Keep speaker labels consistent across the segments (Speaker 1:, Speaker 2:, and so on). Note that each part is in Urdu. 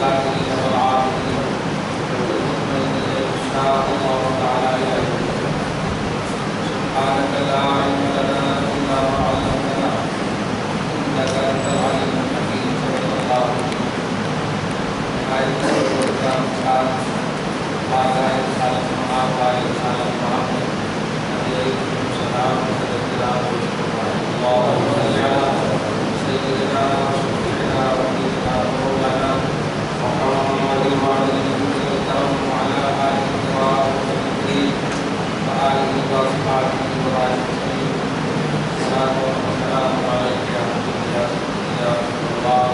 Speaker 1: الذاكرين والعابدين والمطمئنين إن شاء الله تعالى إلى يوم الدين. سبحانك لا علم لنا إلا ما علمتنا إنك أنت العليم الحكيم. صدق الله العظيم. نهایت کرام خان بارگاہ رسالت مآب والے رسالت مآب میں نبی سلام تذکرات اللهم صل على سيدنا وشفيعنا ونبينا ومولانا محمد وعلى وعلى آله وصحبه وآله وأصحابه وسلم. السلام والسلام عليك يا رسول الله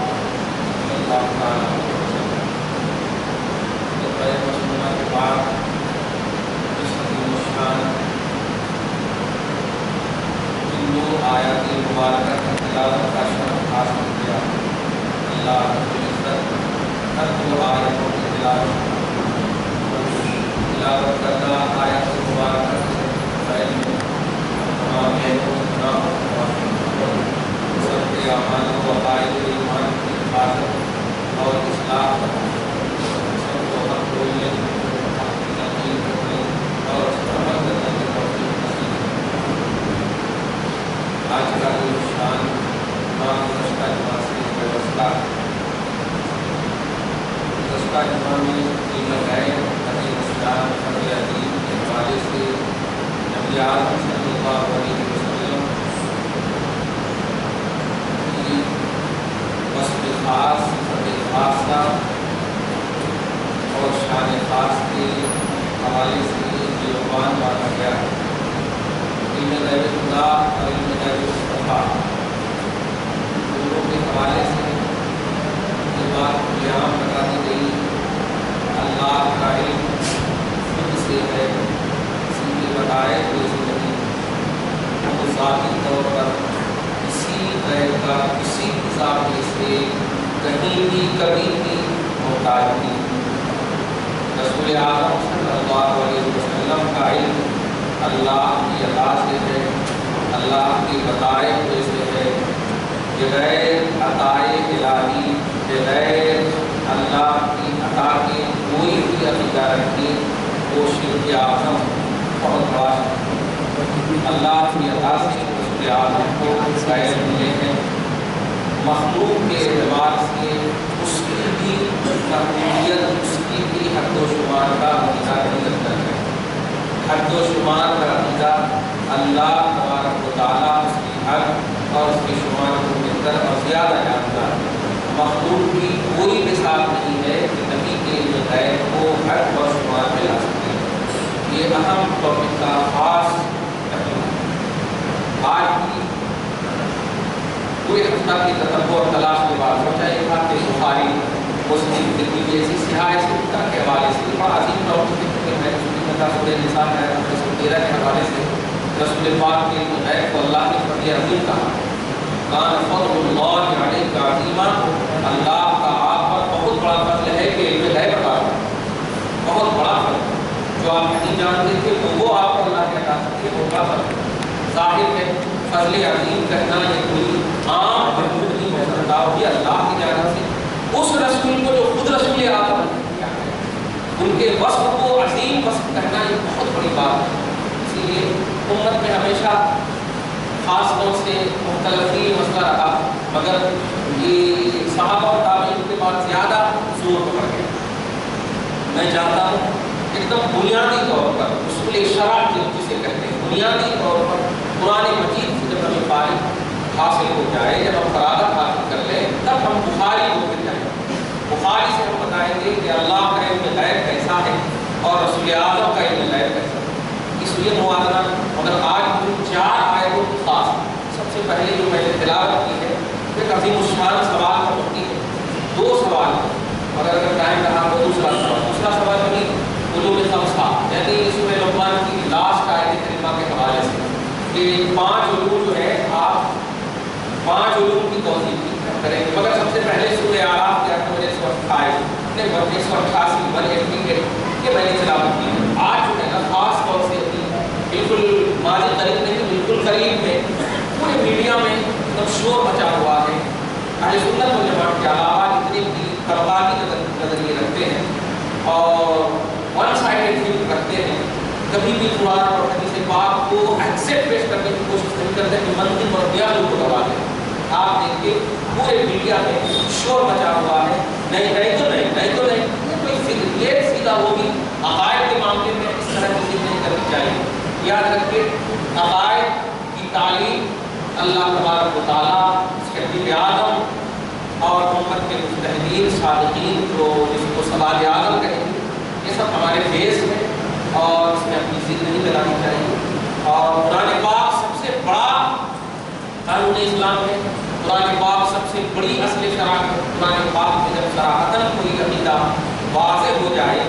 Speaker 1: صلى الله تعالى عليه وسلم. خطبہ مسنونہ کے بعد اس عظیم الشان ان دو آیات مبارکہ کی تلاوت کا شرف حاصل کیا. اللہ رب العزت ہر دو آیتوں کی تلاوت کردہ آیات مبارکہ کے تمام سب کے اعمال و عقائد ایمان کی حفاظت اور اصلاح سب کو حق بولنے حق کی تلقین کرنے اور اس پر عمل کرنے کی توفیق نصیب کرے. آج کا یہ شان امام گزشتہ جمعہ سے ویوستھا گزشتہ جمعہ میں قیمت ہے حدیث اسلام فضل عظیم کے حوالے سے نبی اعظم صلی اللہ علیہ وسلم کی وصف خاص صفت خاصہ اور شان خاص کے حوالے سے یہ عنوان مانا گیا ہے. علم غیب اللہ اور علم غیب مصطفیٰ دونوں کے حوالے سے یہ بات بیان بتا دی گئی. اللہ کا علم خود سے ہے, کسی کے بتائے ہوئے سے نہیں. وہ ذاتی طور پر کسی غیر کا کسی اضافے سے کہیں بھی کبھی بھی محتاج نہیں. رسول اعظم صلی اللہ علیہ وسلم کا علم اللہ کی عطا سے ہے, اللہ کے بتائے ہوئے سے ہے. بغیر عطائے الہی, بغیر اللہ کی عطا کے کوئی بھی عقیدہ رکھے وہ شرک اعظم بہت بڑا ہے. اللہ کی عطا سے رسول اعظم کو غیر ملے ہیں. مخلوق کے اعتبار سے اس کی بھی مقبولیت, اس کی بھی حد و شمار کا عقیدہ نہیں رکھتا ہے. حد و شمار کا عقیدہ اللہ تبارک و تعالیٰ اس کی حد اور اس کے شمار کو بہتر اور زیادہ جانتا ہے. مخلوق کی کوئی مثال نہیں ہے کہ نبی کے غیب کو حد و شمار میں لا سکتے ہیں. یہ اہم ٹاپک کا خاص پہلو ہے. آج بھی پورے ہفتہ کی تتبع اور تلاش کے بعد سوچا یہ تھا کہ بخاری مسلم ترمذی جیسی صحاح ستہ کے حوالے سے بڑا عظیم ٹاپک ہے. میں سورہ نساء میں 13 کے حوالے سے رسول پاک کے غیب کو اللہ نے فضل عظیم کہا. کان فضل اللہ علیک عظیما, اللہ کا آپ پر بہت بڑا فضل ہے کہ علم غیب عطا ہے. بہت بڑا فضل جو آپ نہیں جانتے تھے وہ آپ کو اللہ کے عطا سے بہت بڑا فضل. ظاہر ہے فضل عظیم کہنا یہ کوئی عام بندہ نہیں ہو سکتا, یہ اللہ کی جانب سے اس رسول کو جو خود رسول اعظم کیا ہے ان کے وصف کو عظیم وصف کہنا یہ بہت بڑی بات ہے. اسی لیے امت میں ہمیشہ خاص طور سے مختلف ہی مسئلہ رہا, مگر یہ صحابہ اور تابعین کے بعد زیادہ زور پکڑ گیا. میں چاہتا ہوں ایک دم بنیادی طور پر اصول شرع جسے کہتے ہیں, بنیادی طور پر قرآن مجید سے جب ہمیں فارغ حاصل ہو جائے, جب ہم فراغت حاصل کر لیں, تب ہم بخاری کو پھر جائیں. بخاری سے ہم بتائیں گے کہ اللہ کا علم غیب کیسا ہے اور رسول اعظم کا علم غیب کیسا ہے. اس لیے موازنہ مگر آج جو 4 آیتوں کی خاص سب سے پہلے جو میں نے تلاوت کی ہے ایک عظیم الشان سوال کا مفتی ہے. 2 سوال مگر اگر ٹائم رہا تو دوسرا سوال بھی علوم خمسہ یعنی سورہ لقمان کی لاسٹ آیت کریمہ کے حوالے سے کہ 5 علوم جو ہے آپ 5 علوم کی توضیح کریں گے. مگر سب سے پہلے سورہ اعراف کے 128 188 یہ میں نے تلاوت کی. آج جو ہے نا خاص طور سے بالکل ماضی قریب نہیں بالکل قریب میں پورے میڈیا میں شور مچا ہوا ہے. اہل سنت والجماعت کے علاوہ جتنے بھی طبقاتی کبھی بھی قرآن اور حدیث پاک کو ایکسیپٹ پیش کرنے کی کوشش نہیں کرتے کہ منطق اور بیان کو دبا دیں. آپ دیکھیے پورے میڈیا میں شور مچا ہوا ہے, نہیں تو نہیں, کوئی فکر یہ سیدھا ہوگی. عقائد کے معاملے میں اس طرح کی چیز نہیں کرنی چاہیے. یاد رکھیے عقائد کی تعلیم اللہ تبارک و تعالیٰ, اس کے حبیب اعظم اور امت کے مجتہدین صادقین جو جس کو سوال اعظم کہیں گے, یہ سب ہمارے بیس میں اور اس میں اپنی ضد نہیں لگانی چاہیے. اور قرآن پاک سب سے بڑا قانون اسلام ہے, قرآن پاک سب سے بڑی اصل شرح ہے. قرآن پاک میں جب صراحتاً کوئی عقیدہ واضح ہو جائے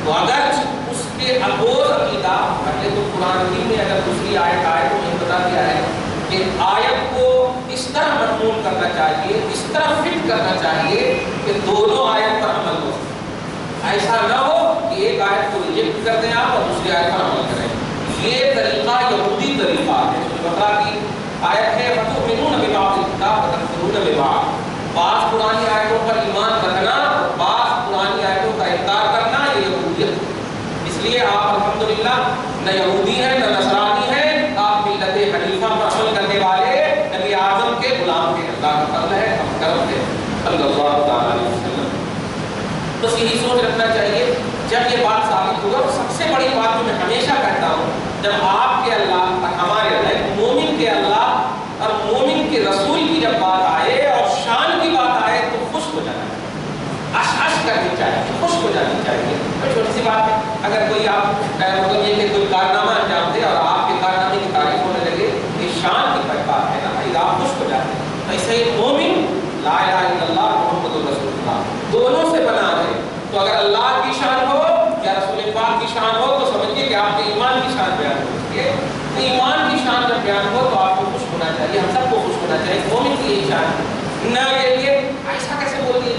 Speaker 1: تو اگر اس کے اپوز عقیدہ, پہلے تو قرآن ہی میں اگر دوسری آیت آئے تو یہ بتا دیا ہے کہ آیت کو اس طرح مضمون کرنا چاہیے, اس طرح فٹ کرنا چاہیے کہ دونوں آیت پر عمل ہو سکے. ایسا نہ ہو کہ ایک آیت کو ریجیکٹ کر دیں آپ اور دوسری آیت پر عمل کریں. یہ طریقہ یہودی طریقہ ہے. بقرہ کی آیت ہے فَتُؤْمِنُونَ بِبَعْضِ الْكِتَابِ وَتَكْفُرُونَ بِبَعْضٍ. بعض قرآنی آیتوں پر ایمان رکھنا اور بعض قرآنی آیتوں کا انکار کرنا یہ یہودیت ہے. اس لیے آپ الحمدللہ نہ یہودی ہیں نہ نصرانی ہیں, آپ ملت حنیفہ پر عمل کرنے والے نبی اعظم کے غلام کے. اللہ کا فضل ہے, ہم کرم ہے صلی اللہ تعالیٰ علیہ وسلم. بس یہی سوچ رکھنا چاہیے جب یہ بات ثابت ہوگا. سب سے بڑی بات جو میں ہمیشہ کہتا ہوں, جب آپ کے اللہ اور ہمارے اللہ, مومن کے اللہ اور مومن کے رسول کی جب بات آئے اور شان کی بات آئے تو خوش ہو جانا چاہیے, اش کرنی چاہیے, خوش ہو جانی چاہیے. چھوٹی سی بات ہے, اگر کوئی آپ مطلب یہ کہ کوئی کارنامہ انجام دے اور آپ کے کارنامے کی تعریف ہونے لگے, یہ شان کی بات ہے نا بھائی, آپ خوش ہو جاتے ہیں. ایسے ہی مومن لا الہ الا اللہ محمد رسول اللہ دونوں سے بنا ہے. تو اگر اللہ کی شان ہو یا رسول پاک کی شان ہو تو سمجھیے کہ آپ کے ایمان کی شان بیان ہو ہے. تو ایمان کی شان جب بیان ہو تو آپ کو خوش ہونا چاہیے, ہم سب کو خوش ہونا چاہیے. مومن کی یہی شان ہے. نہ یہ ایسا کیسے بول دیے,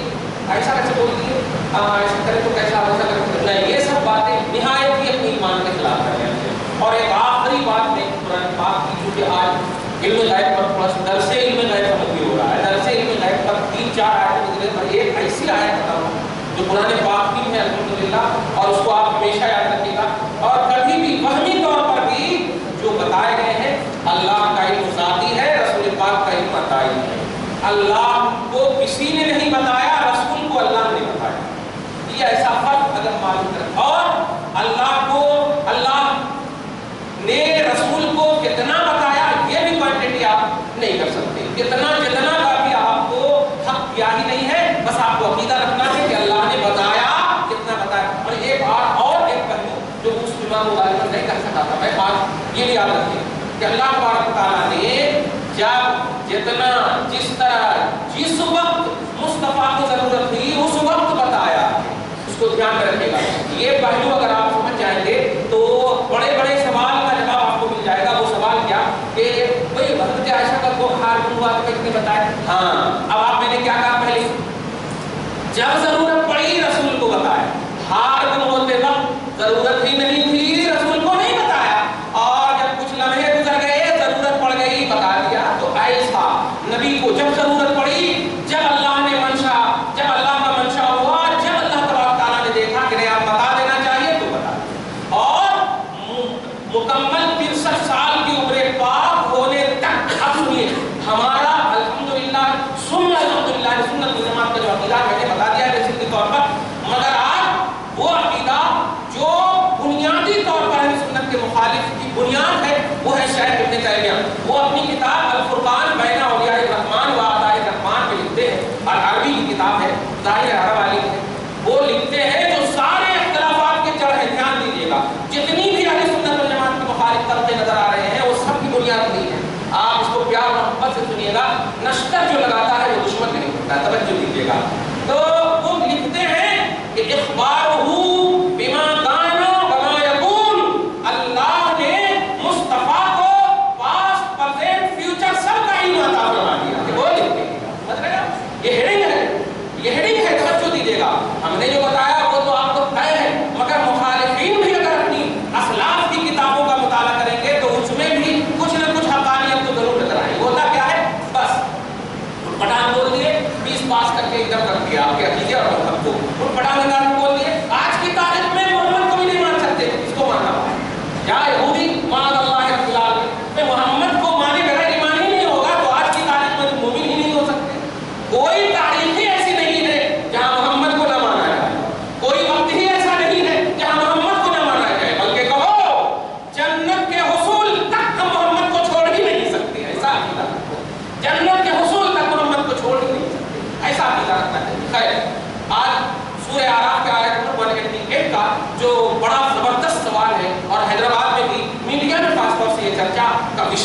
Speaker 1: ایسا کیسے بول دیے, ایسا کرے تو کیسا, ایسا کرے نہیں, یہ سب باتیں نہایت ہی اپنے ایمان کے خلاف کرنے ہیں. اور ایک آخری بات میں قرآن پاک کی, چونکہ آج علم غیب پر تھوڑا سا درس علم غیب پر مبنی ہو رہا ہے. درس علم غیب پر 3-4 آیتیں گزرے پر ایک ایسی آیت بتاؤں جو قرآن پاک کی ہے الحمدللہ, اور اس کو آپ ہمیشہ یاد رکھیے گا. اور کبھی بھی وہمی طور پر بھی جو بتائے گئے ہیں اللہ کا علم ذاتی ہے, رسول پاک کا علم عطائی ہے. اللہ کو کسی نے نہیں بتایا, رسول کو اللہ نے بتایا. یہ ایسا فرق اگر معلوم کریں. اور اللہ نے رسول کو کتنا بتایا یہ بھی کوانٹٹی آپ نہیں کر سکتے. جتنا کا بھی آپ کو حق کیا ہی نہیں ہے, بس آپ کو عقیدہ رکھنا ہے کہ اللہ نے بتایا کتنا بتایا. اور ایک بات اور ایک پہلو جو اس امام غالباً نہیں کر سکا تھا, میں بات یہ بھی یاد رکھیں کہ اللہ تبارک تعالیٰ نے جب جتنا جس طرح جس وقت مصطفیٰ کو ضرورت تھی اس وقت بتایا, اس کو دھیان میں رکھے گا. یہ پہلو اگر آپ سمجھ جائیں گے تو بڑے بڑے سوال کا جواب آپ کو مل جائے گا. وہ سوال کیا کہ بھائی حضرت عائشہ کا بخار ہوا تو کس نے بتایا. ہاں, اب آپ میں نے کیا کہا پہلے, جب ضرورت پڑی رسول کو بتایا, ہار گم ہوتے وقت ضرورت ہی نہیں تھی رسول کو نہیں بتایا, اور جب کچھ لمحے گزر گئے ضرورت پڑ گئی بتا دیا. تو ایسا نبی کو جب ضرورت پڑی, جب اللہ نے منشا, جب اللہ کا منشا ہوا, جب اللہ تبارک تعالیٰ نے دیکھا کہ نہیں آپ بتا دینا چاہیے تو بتا دیا. اور مکمل 63 سال کی عمر پاک ہونے تک, اب سنیے ہمارا الحمدللہ سنت جماعت کا جو عقیدہ میں نے بتا دیا بیسک کے طور پر, مگر آج وہ عقیدہ جو بنیادی طور پر اہل سنت کے مخالف کی بنیاد ہے وہ ہے شیخ ابن تیمیہ. وہ اپنی کتاب الفرقان بین اولیاء الرحمن و اعداء الرحمن میں لکھتے ہیں, اور عربی کی کتاب ہے, ظاہر عرب والی ہے. وہ لکھتے ہیں جو سارے اختلافات کے جڑ ہیں, دھیان دیجیے گا, جتنی بھی اہل سنت والجماعت کے مخالف طبقے نظر آ رہے ہیں وہ سب کی بنیاد نہیں ہے. آپ اس کو پیار محبت سے سنیے گا, نشتر جو لگاتا ہے وہ دشمن نہیں ہوتا, توجہ دیجیے گا. تو وہ لکھتے ہیں کہ اخبارہ بما کان وما یکون, اللہ نے مصطفیٰ کو پاسٹ پریزنٹ فیوچر سب کا علم عطا فرما دیا. وہ لکھتے ہیں, مطلب یہ ہیڈنگ ہے, یہ ہیڈنگ ہے, توجہ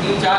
Speaker 1: 3-4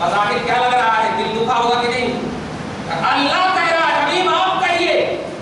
Speaker 1: بظاہر کیا لگ رہا ہے؟ دل دکھا ہوگا کہ نہیں؟ اللہ کہہ رہا ہے حبیب آپ کہیے،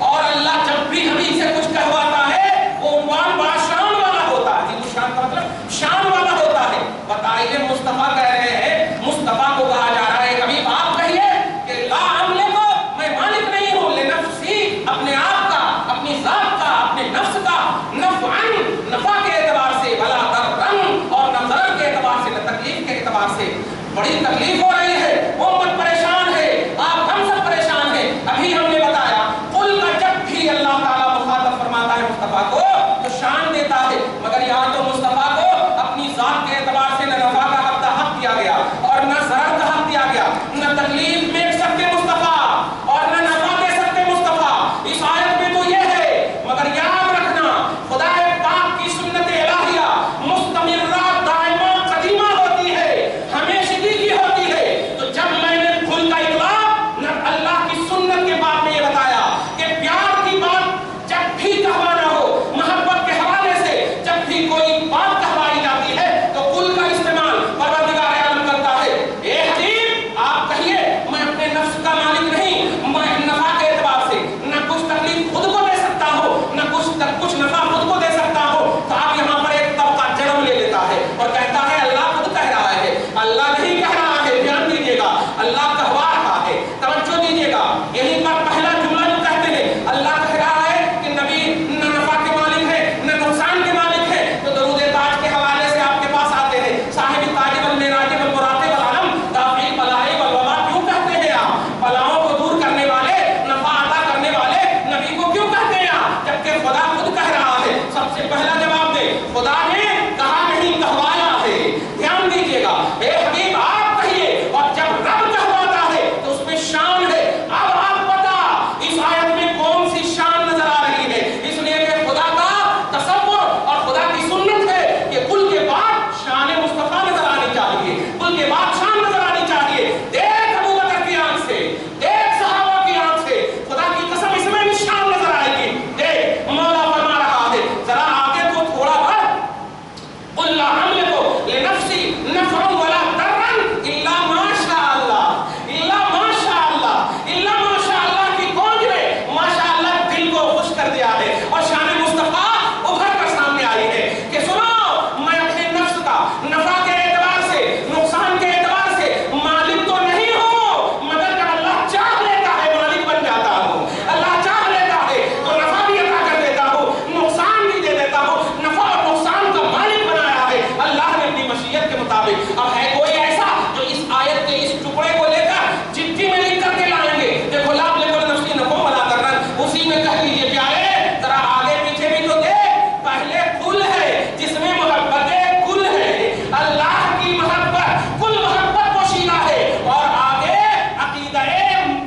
Speaker 1: اور اللہ جب بھی حبیب سے کچھ کہواتا ہے وہ عنوان بڑا شان والا ہوتا ہے، جی شان کا مطلب شان والا ہوتا ہے۔ بتائیے مصطفیٰ کہہ رہے ہیں، مصطفیٰ کو کہا جا رہا ہے حبیب آپ کہیے کہ لا املک، میں مالک نہیں ہوں، لنفسی، اپنے آپ کا، اپنی ذات کا، اپنے نفس کا، نفعن، نفع کے اعتبار سے، ولا ضررن، اور نہ ضرر کے اعتبار سے، نہ تکلیف کے اعتبار سے۔ بڑی تکلیف ہو رہی ہے، امت پریشان ہے، آپ ہم سب پریشان ہیں۔ ابھی ہم نے بتایا قل کا جب بھی اللہ تعالیٰ مخاطب فرماتا ہے مصطفیٰ کو تو شان دیتا ہے، مگر یہاں تو مصطفیٰ کو اپنی ذات کے اعتبار سے نہ نفع کا حق دیا گیا اور نہ ضرر کا حق دیا گیا، نہ تکلیف میں سکتے مصطفیٰ اور نہ نفع دے سکتے مصطفیٰ۔ اس آیت میں تو یہ ہے، مگر یاد رکھنا خدا پاک کی سنت الہیہ مستمرہ، دائمہ، قدیمہ ہوتی ہے، ہمیشگی کی ہوتی ہے۔ تو جب میں نے کھل کا اطلاق نہ اللہ کی سنت کے بعد میں یہ بتایا کہ پیار کی بات جب بھی کہوانا ہو، محبت کے حوالے سے جب بھی کوئی بات کہوائی جاتی ہے تو کل کا استعمال پروردگار عالم کرتا ہے۔ اے حبیب آپ کہیے میں اپنے نفس کا مالک نہیں، میں نفع کے اعتبار سے نہ کچھ تکلیف خود کو دے سکتا ہوں، نہ کچھ نفع خود کو دے سکتا ہوں۔ تو آپ یہاں پر ایک طبقہ جنم لے لیتا ہے اور کہتا ہے اللہ خود کہہ رہا ہے، اللہ نہیں کہہ رہا ہے، دھیان دیجیے گا، اللہ کہوا رہا ہے، توجہ دیجیے گا۔ یہیں پر پہلا جملہ جو کہتے ہیں اللہ کہہ رہا ہے کہ نبی نہ نفع کے مالک ہے نہ نقصان کے مالک ہے، تو درود تاج کے حوالے سے آپ کے پاس آتے ہیں، صاحب تاج والمعراج والمراتب والعلم دافع البلاء والوباء کیوں کہتے ہیں آپ؟ بلاؤں کو دور کرنے والے، نفع عطا کرنے والے نبی کو کیوں کہتے ہیں آپ، جبکہ خدا خود کہہ رہا ہے؟ سب سے پہلا جواب دے، خدا نے کہا نہیں، کہوایا ہے۔ دھیان دیجیے گا، اے حبیب آپ کہیے، اور جب رب کہواتا ہے تو اس میں شان ہے۔ اب آپ بتا اس آیت میں کون سی شان نظر آ رہی ہے؟ اس لیے کہ خدا کا تصور اور خدا کی سنت ہے کہ کل کے بعد شان مصطفیٰ نظر آنی چاہیے، کل کے بعد شان نظر آنی چاہیے۔ دیکھ ابو بکر کی آنکھ سے، دیکھ صحابہ کی آنکھ سے، خدا کی قسم اس میں بھی شان نظر آئے گی۔ دیکھ مولا فرما رہا ہے، ذرا آگے تو تھوڑا بڑھ، قل لا املک لنفسی نفعا ولا ضررا الا ما شاء اللہ، الا ما شاء اللہ، الا ما شاء اللہ کی گونج نے ماشاء اللہ دل کو خوش کر دیا ہے اور شان مصطفیٰ ابھر کر سامنے آئی ہے کہ سنو میں اپنے نفس کا نفع کے اعتبار سے، نقصان کے اعتبار سے مالک تو نہیں ہوں، مگر جب اللہ چاہ لیتا ہے مالک بن جاتا ہوں، اللہ چاہ لیتا ہے تو نفع بھی عطا کر دیتا ہوں، نقصان بھی دے دیتا ہوں، نفع اور نقصان کا مالک بنایا ہے اللہ نے اپنی مشیت کے مطابق۔ اب ہے کوئی ایسا جو اس آیت کے اس ٹکڑے کو لے کر چٹھی میں لکھ کر کے لائیں گے، دیکھو لا املک لنفسی نفعا ولا ضررا، اسی میں کہہ لیجیے پیارے ذرا آگے پیچھے بھی تو دیکھ، پہلے کل ہے جس میں محبت کل ہے، اللہ کی محبت کل محبت پوشیدہ ہے، اور آگے عقیدہ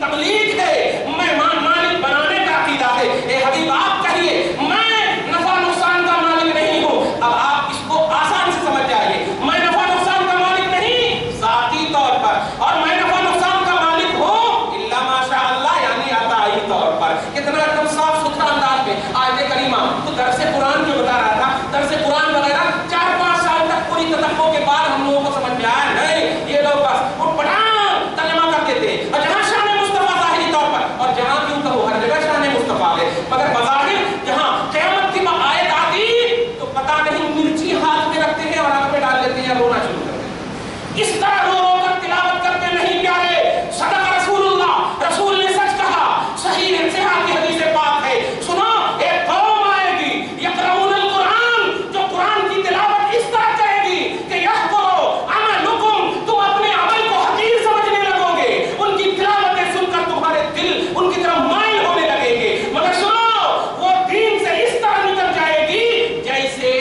Speaker 1: تبلیغ ہے، میں مالک بنانے کا عقیدہ ہے۔ اے حبیب آپ کہیے میں نفع نقصان کا مالک نہیں ہوں۔ اب آپ اس کو آسان سے سمجھ جائیے، میں نفع نقصان کا مالک نہیں ذاتی طور پر، اور میں نفع نقصان کا مالک ہوں الا ماشاء اللہ یعنی عطائی طور پر۔ کتنا ایک دم صاف ستھرا انداز میں آیت کریمہ، تو درس قرآن جو بتا رہا تھا، درس قرآن وغیرہ 4-5 سال تک پوری تدبر کے بعد ہم لوگوں کو سمجھ میں آیا نہیں، یہ لوگ بس اٹھ پٹان ترجمہ کر دیتے ہیں، اور جہاں شان مصطفیٰ ظاہری طور پر، اور جہاں کیوں کہو ہر جگہ شان مصطفیٰ ہے، مگر بظاہر جہاں قیامت کی آیت آتی تو پتہ نہیں مرچی ہاتھ میں رکھتے ہیں اور آنکھ میں ڈال لیتے ہیں اور رونا شروع کر دیتے ہیں۔ اس طرح رو رو کر تلاوت کرتے نہیں پیارے، صدق رسول اللہ، رسول نے سچ کہا، صحیح صحیح کی حدیث پاک ہے۔ سنو ایک قوم آئے گی یقرؤون القرآن، جو قرآن کی تلاوت اس طرح کرے گی کہ یحقروا عملکم، تم اپنے عمل کو حقیر سمجھنے لگو گے، ان کی تلاوتیں سن کر تمہارے دل ان کی طرف مائل ہونے لگیں گے، مگر سنو وہ دین سے اس طرح نکل جائے گی جیسے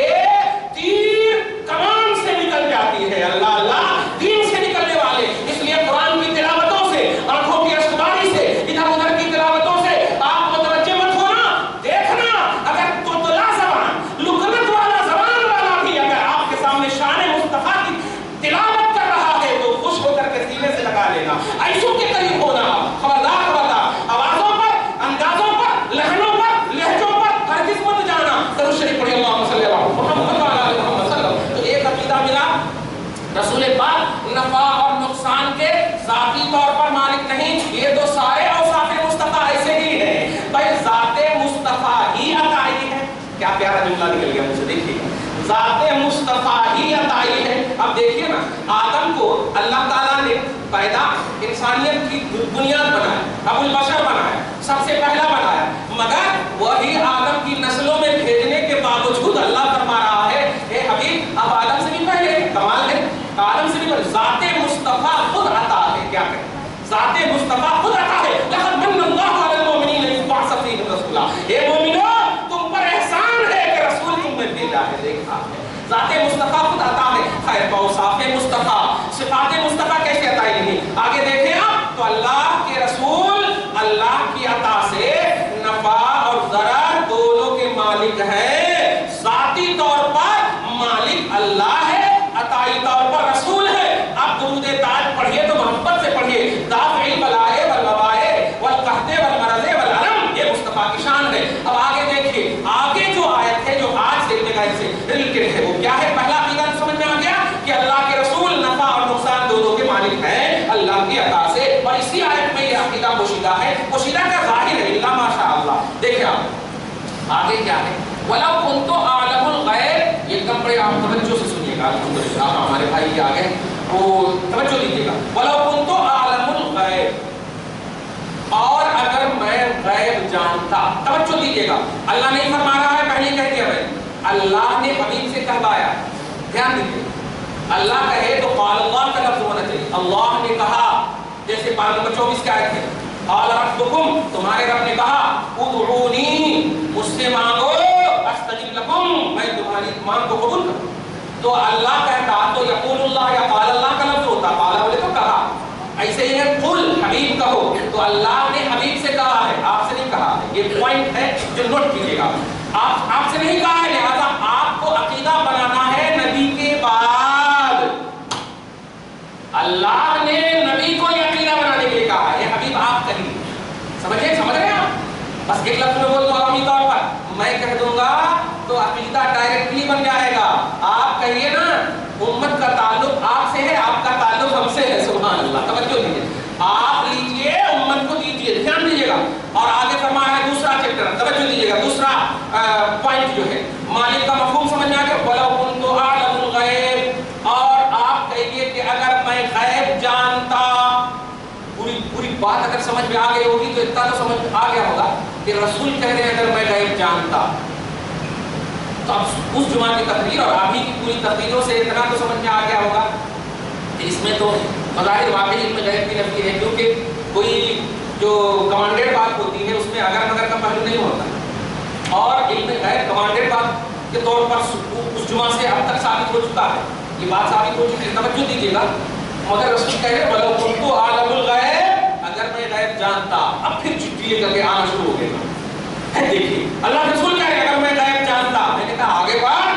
Speaker 1: تیر کمان سے نکل جاتی ہے۔ اللہ اللہ، دین سے نکلنے والے، اس لیے قرآن کی تلاوتوں سے، آنکھوں کی اشکباری سے، ادھر ادھر کی تلاوتوں سے آپ متوجہ مت ہونا، دیکھنا اگر توتلا زبان، لکنت والا زبان والا بھی اگر آپ کے سامنے شان مصطفیٰ کی تلاوت کر رہا ہے تو خوش ہو کر کے سینے سے لگا لینا، عیشوں کے قریب ہونا، خبردار خبردار، آوازوں پر، اندازوں پر، لہنوں پر، لہجوں پر ہرگز مت جانا۔ درود شریف پڑھیے اللہم صلی اللہ علیہ محمد وعلی آل محمد صلی اللہ علیہ وسلم۔ تو ایک عقیدہ ملا، رسول پاک نفع اور نقصان کے
Speaker 2: ذات مصطفیٰ ہی عطائی ہے. اب دیکھیے نا, آدم کو اللہ تعالیٰ نے پیدا انسانیت کی بنیاد بنایا, ابو البشر بنایا, سب سے پہلا بنایا, مگر وہی آدم کی نسلوں میں بھیجنے کے باوجود اللہ فرما رہا ہے اے حبیب اب آدم سے بھی پہلے. کمال ہے, آدم سے بھی پہلے ذات مصطفیٰ خود عطا ہے. کیا ہے ذات مصطفیٰ خود عطا ہے. لقد من اللہ علی المؤمنین اذ بعث فیہم رسولا. اے مومنو تم پر احسان ہے کہ رسول تم میں بھیجا ہے. دیکھا ہے ذات مصطفیٰ خود عطا ہے. خیر اوصاف مصطفیٰ, صفات مصطفیٰ کیسے عطائی نہیں؟ آگے دیکھیں آپ تو اللہ کے رسول اللہ کی عطا سے نفع اور ضرر دونوں کے مالک ہیں. ذاتی طور پر مالک اللہ ہے, عطائی طور پر رسول ہے. آپ درود تاج پڑھیے تو محبت سے پڑھیے. دافع البلائے والوبائے والقحط والمرض والعلم, یہ مصطفیٰ کی شان ہے. اب آگے دیکھیے, آگے جو آیت ہے جو آج سے ریلیٹڈ ہے وہ کیا ہے؟ پہلا عقیدہ سمجھ میں آ گیا کہ اللہ کے رسول نفع اور نقصان دونوں کے مالک ہیں اللہ کی عطا سے. اور اسی آیت میں یہ عقیدہ پوشیدہ ہے, پوشیدہ کا ظاہر ہے اللہ ماشاء اللہ. دیکھیں آپ آگے کیا ہے, وَلَوْ كُنْتُ أَعْلَمُ الْغَيْبَ. یہ کم پڑے آپ توجہ سے سنیے گا, الحمدللہ آپ ہمارے بھائی کے آگے وہ توجہ دیجیے گا. وَلَوْ كُنْتُ أَعْلَمُ الْغَيْبَ, اور اگر میں غیب جانتا. توجہ دیجیے گا, اللہ نہیں فرما رہا ہے پہلے کہہ دیا میں, اللہ نے حبیب سے کہوایا. دھیان دیجیے, اللہ کہے تو قال اللہ کا لفظ ہونا چاہیے. اللہ نے کہا, جیسے پارہ نمبر 24 کی آیت ہے, قال ربکم, تمہارے رب نے کہا, ادعونی, مجھ سے مانگو, استجب لکم, میں تمہاری مانگ کو قبول کروں. تو اللہ کہتا تو یقول اللہ یا قال اللہ کا لفظ ہوتا, قال بولے تو کہا. ایسے ہی ہے قل, حبیب کہو, تو اللہ نے حبیب سے کہا ہے, آپ سے نہیں کہا ہے. یہ پوائنٹ ہے جو نوٹ کیجیے گا. آپ سے نہیں کہا ہے, لہذا آپ کو عقیدہ بنانا ہے نبی کے بعد. اللہ نے نبی کو یہ عقیدہ بنانے کے لیے کہا ہے, حبیب آپ کہیں. سمجھ رہے ہیں آپ؟ بس ایک لفظ میں بول دو عوامی طور پر, میں کہہ دوں گا تو عقیدہ ڈائریکٹلی بن جائے گا. آپ کہیے نا امت کا تعلق آپ سے ہے, آپ کا تعلق ہم سے ہے. سبحان اللہ. توجہ دیجیے, آپ لیجئے امت کو دیجیے, دھیان دیجیے گا. اور آگے فرمایا ہے دوسرا چیپٹر, توجہ دیجیے گا, دوسرا پوائنٹ جو ہے مالک کا مفہوم سمجھ میں آ گیا. وَلَوْ كُنْتُ أَعْلَمُ الْغَيْبَ, اور آپ کہیے کہ اگر میں غیب جانتا. پوری بات اگر سمجھ میں آ گئی ہوگی تو اتنا تو سمجھ آ گیا ہوگا کہ رسول کہہ رہے ہیں اگر میں غیب جانتا. تو اب اس جمعہ کی تقریر اور ابھی کی پوری تقریروں سے اتنا تو سمجھ میں آ گیا ہوگا کہ اس میں تو بظاہر واقعی علم غیب کی نفی ہے, کیونکہ کوئی جو کمانڈیڈ بات ہوتی ہے اس میں اگر مگر کا پہلو نہیں ہوتا, اور علم غیب کمانڈیڈ بات کے طور پر اس جمعہ سے اب تک ثابت ہو چکا ہے. یہ بات ثابت ہو چکی ہے, توجہ دیجیے گا. مگر رسول کہہ رہے وَلَوْ كُنْتُ أَعْلَمُ الْغَيْبَ, اگر میں غیب جانتا. اب پھر چٹھی لے کر کے آنا شروع ہو گیا. دیکھیے اللہ رسول کہہ رہے اگر میں غیب جانتا. میں نے کہا آگے بڑھ,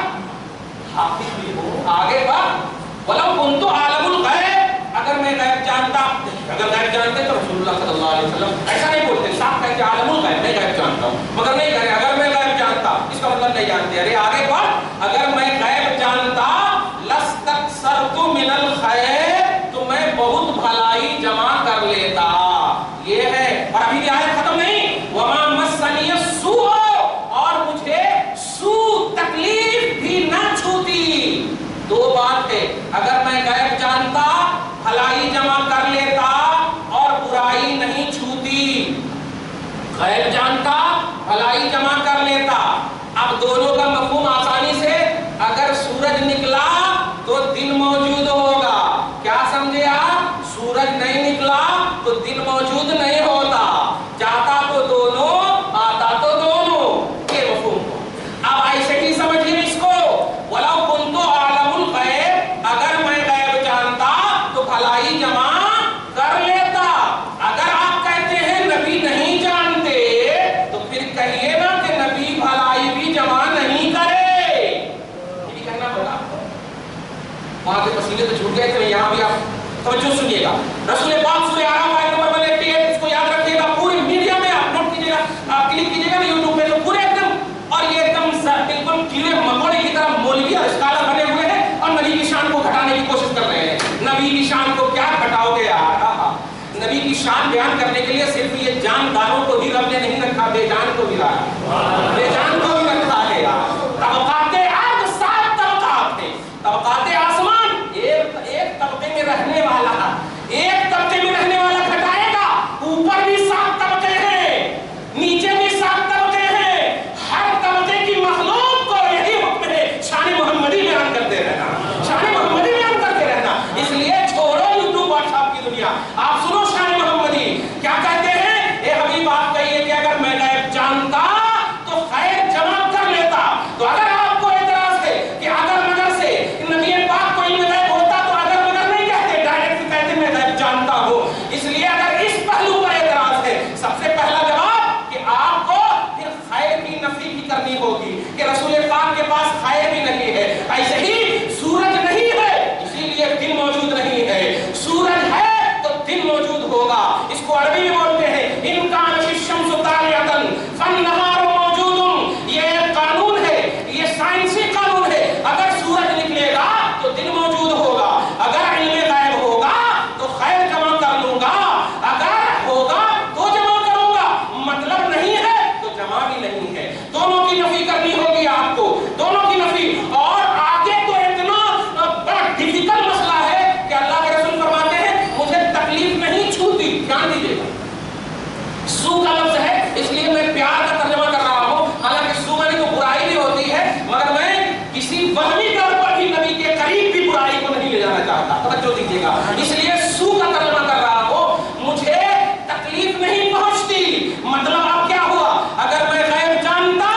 Speaker 2: حافظ بھی ہو, آگے بڑھ. وَلَوْ كُنْتُ أَعْلَمُ الْغَيْبَ, اگر میں غیب جانتا. اگر غیب جانتے تو رسول اللہ صلی اللہ علیہ وسلم ایسا نہیں بولتے, صاحب کہتے عالم الغیب, میں غیب جانتا ہوں, مگر نہیں کہہ رہے اگر میں غیب جانتا. اس کا مطلب نہیں جانتے. ارے آگے بڑھ, اگر میں غیب جانتا لَسْتَكْثَرْتُ مِنَ الْخَيْرِ, تو میں بہت بھلائی جمع کر لیتا. یہ ہے, اور ابھی بھی آیت ختم نہیں. وَمَا مَسَّنِيَ السُّوءُ, اور مجھے سوء تکلیف بھی نہ چھوتی. دو بات ہے, اگر میں غیب جانتا بھلائی جمع کر لیتا اور برائی نہیں چھوتی. غیب جانتا بھلائی جمع کر لیتا. اب دونوں کا مفہوم آسانی سے, اگر سورج نکلا تو دن موجود ہوگا. کیا سمجھے آپ؟ سورج نہیں نکلا تو دن موجود نہیں ہوتا. جاتا تو دونوں, آتا تو دونوں. یہ مفہوم کو اب ایسے ہی سمجھیے اس کو. وَلَوْ كُنْتُ أَعْلَمُ الْغَيْبَ, اگر میں غیب جانتا تو بھلائی جمع کر لیتا. اگر آپ کہتے ہیں نبی نہیں جانتے تو پھر کہیے نا کہ نبی بھلائی بھی جمع نہیں کرے. یہ بھی کہنا ہوگا. وہاں کے پسینے تو چھوٹ گئے تھے, یہاں بھی آپ توجہ سنیے گا. رسول پاک سورہ اعراف آیت نمبر 188, اس کو یاد رکھیے گا. پوری میڈیا میں آپ نوٹ کیجیے گا, آپ کلک کیجیے گا یوٹیوب پہ, تو پورے ایک دم, اور یہ ایک دم بالکل کیڑے مکوڑے کی طرح مولوی اور اسکالر بنے ہوئے ہیں اور نبی کی شان کو گھٹانے کی کوشش کر رہے ہیں. نبی کی شان کو کیا گھٹاؤ گے یار؟ نبی کی شان بیان کرنے کے لیے صرف یہ جانداروں کو بھی رب نے نہیں رکھا, بے جان کو بھی رکھا, بے جان کو بھی رکھا ہے یار. طبقات عرض 7 اس لیے اگر اس پہلو پر اعتراض ہے، سب سے پہلا جواب کہ آپ کو پھر خیر کی نفی بھی کرنی ہوگی کہ رسول پاک کے پاس خیر بھی نہیں ہے۔ ایسے ہی سورج نہیں ہے اسی لیے دن موجود نہیں ہے، سورج ہے تو دن موجود ہوگا۔ اس کو عربی میں بولتے ہیں ان کان الشمس طالعۃ فالنہار موجود۔ یہ ایک قانون ہے، یہ سائنسی قانون ہے، اگر سورج نکلے گا تو دن موجود ہوگا، اگر علم غیب ہوگا تو خیر جمع کر لوں گا، اگر ہوگا تو جمع کروں گا، مطلب نہیں ہے تو جمع بھی نہیں ہے۔ دونوں کی نفی کرنی ہوگی آپ کو، دونوں کی نفی۔ اور آگے تو اتنا بڑا ڈیفیکلٹ مسئلہ ہے کہ اللہ کے رسول فرماتے ہیں مجھے تکلیف نہیں چھوتی۔ دھیان دیجیے گا، سو کا لفظ ہے اس لیے میں پیار کا ترجمہ کر رہا ہوں، حالانکہ سو میں تو برائی بھی ہوتی ہے، مگر میں کسی وہمی طور پر بھی نبی کے قریب بھی برائی کو نہیں لے جانا چاہتا، توجہ دیجیے گا، اس لیے سو کا ترجمہ کر رہا ہوں۔ مجھے تکلیف نہیں پہنچتی، مطلب اب کیا ہوا؟ اگر میں غیب جانتا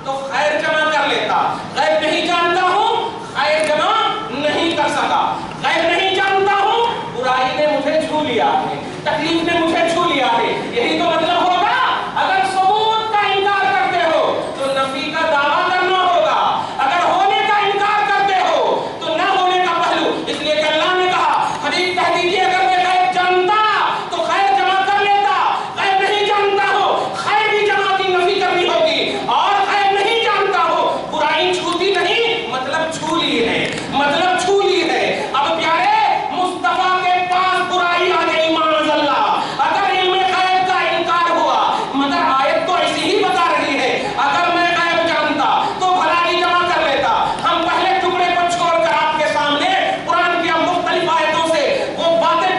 Speaker 2: تو خیر جمع کر لیتا، غیب نہیں جانتا ہوں خیر جمع نہیں کر سکا، غیب نہیں جانتا ہوں برائی نے مجھے چھو لیا ہے، تکلیف نے مجھے چھو لیا ہے، یہی تو مطلب ہوگا۔ اگر ثبوت کا انکار کرتے ہو تو نفی کا دعویٰ کرنا ہوگا، اگر ہونے کا انکار کرتے ہو تو نہ ہونے کا پہلو۔ اس لیے کہ اللہ نے کہا حدیث کہہ دیجیے اگر میں غیب جانتا تو خیر جمع کر لیتا، غیب نہیں جانتا ہو خیر بھی جمع کی نفی کرنی ہوگی، اور غیب نہیں جانتا ہو برائی چھوتی نہیں، مطلب چھو لی ہے، مطلب چھو لی ہے۔ اب پیارے مصطفیٰ کے پاس برائی آ گئی معاذ اللہ، اگر علم غیب کا انکار ہوا، مگر آیت تو ایسی ہی بتا رہی ہے اگر میں غیب جانتا تو بھلائی جمع کر لیتا۔ ہم پہلے ٹکڑے کو چھوڑ کر آپ کے سامنے قرآن کی مختلف آیتوں سے وہ باتیں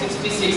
Speaker 2: 66,